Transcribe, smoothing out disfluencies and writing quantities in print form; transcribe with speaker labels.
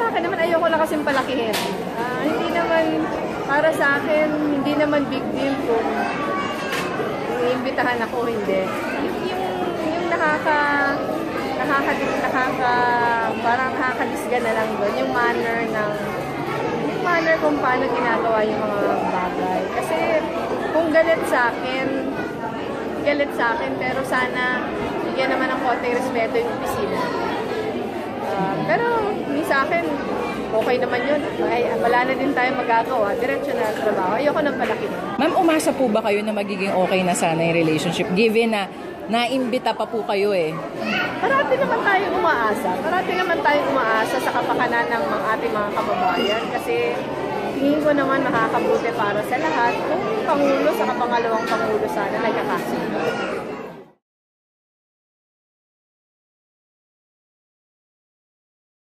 Speaker 1: sa akin naman, ayoko lang kasing palakihin. Hindi naman, para sa akin, hindi naman big deal kung iimbitahan ako, hindi. Yung parang nakakadisga na lang doon, yung manner kung paano ginagawa yung mga bagay. Kasi, kung galit sa akin, pero sana, bigyan naman ng konting respeto yung opisina. Pero, sa akin, okay naman yun. Ay, wala na din tayo magagawa. Diretso na trabaho. Ayoko nang palaki.
Speaker 2: Ma'am, umasa po ba kayo na magiging okay na sana yung relationship? Given na naimbita pa po kayo eh.
Speaker 1: Parati naman tayo umaasa sa kapakanan ng ating mga kababayan. Kasi tingin ko naman makakabuti para sa lahat. Kung Pangulo sa pangalawang Pangulo sana nagkakasunod.